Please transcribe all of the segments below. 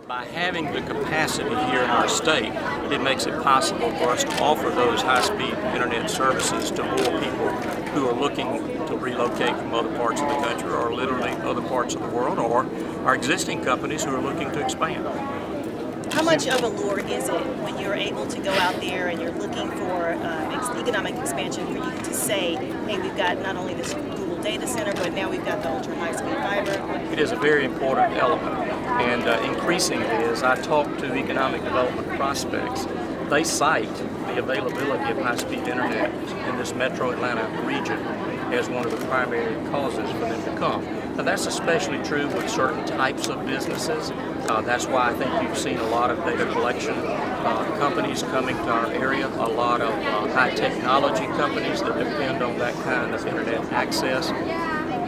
By having the capacity here in our state, it makes it possible for us to offer those high-speed internet services to more people who are looking to relocate from other parts of the country or literally other parts of the world, or our existing companies who are looking to expand. How much of a lure is it when you're able to go out there and you're looking for economic expansion for you to say, hey, we've got not only this Google data center, but now we've got the ultra high-speed fiber? It is a very important element, and increasingly as I talk to economic development prospects, they cite the availability of high-speed internet in this metro Atlanta region as one of the primary causes for them to come. Now that's especially true with certain types of businesses. That's why I think you've seen a lot of data collection companies coming to our area, a lot of high technology companies that depend on that kind of internet access,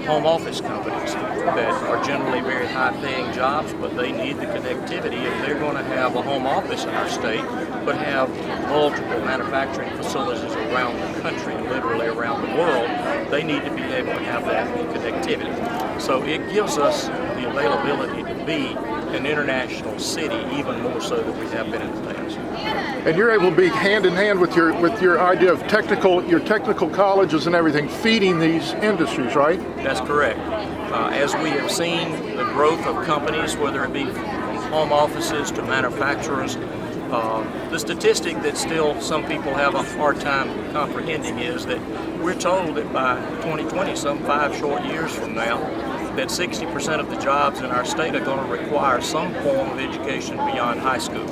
home office companies that are generally very high-paying jobs, but they need the connectivity if they're going to have a home office in our state, but have multiple manufacturing facilities around the country and literally around the world. They need to be able to have that connectivity. So it gives us the availability to be an international city, even more so than we have been in the past. And you're able to be hand in hand with your idea of your technical colleges and everything, feeding these industries, right? That's correct. As we have seen the growth of companies, whether it be from home offices to manufacturers, the statistic that still some people have a hard time comprehending is that we're told that by 2020, some 5 short years from now, that 60% of the jobs in our state are going to require some form of education beyond high school.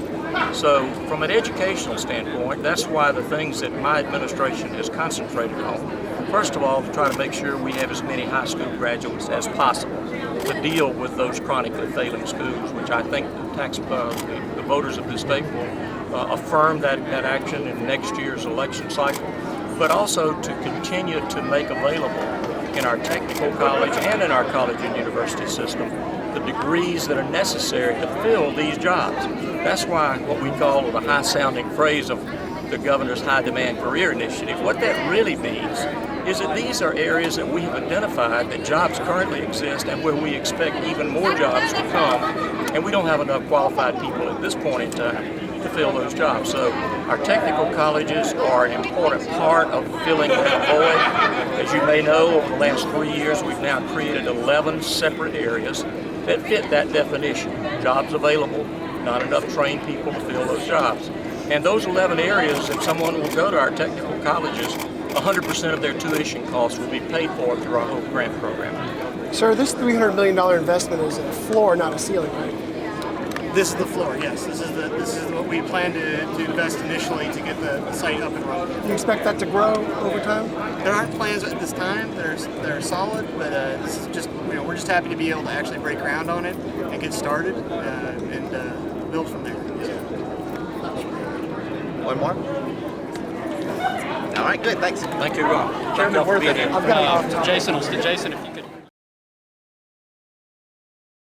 So from an educational standpoint, that's why the things that my administration has concentrated on, first of all, to try to make sure we have as many high school graduates as possible to deal with those chronically failing schools, which I think the voters of this state will affirm that action in next year's election cycle, but also to continue to make available in our technical college and in our college and university system the degrees that are necessary to fill these jobs. That's why what we call the high-sounding phrase of the governor's high-demand career initiative, what that really means is that these are areas that we have identified that jobs currently exist and where we expect even more jobs to come, and we don't have enough qualified people at this point in time to fill those jobs. So our technical colleges are an important part of filling that void. As you may know, over the last 3 years, we've now created 11 separate areas that fit that definition. Jobs available, not enough trained people to fill those jobs. And those 11 areas, if someone will go to our technical colleges, 100% of their tuition costs will be paid for through our Hope Grant program. Sir, this $300 million investment is a floor, not a ceiling, right? This is the floor, yes. This is what we plan to invest initially to get the site up and running. Do you expect that to grow over time? There aren't plans at this time. They're solid, but this is just, we're just happy to be able to actually break ground on it and get started and build from there. One more? All right, good, thanks. Thank you, Ron. Chairman, Thank you all for being here. I've got an off topic. Jason, if you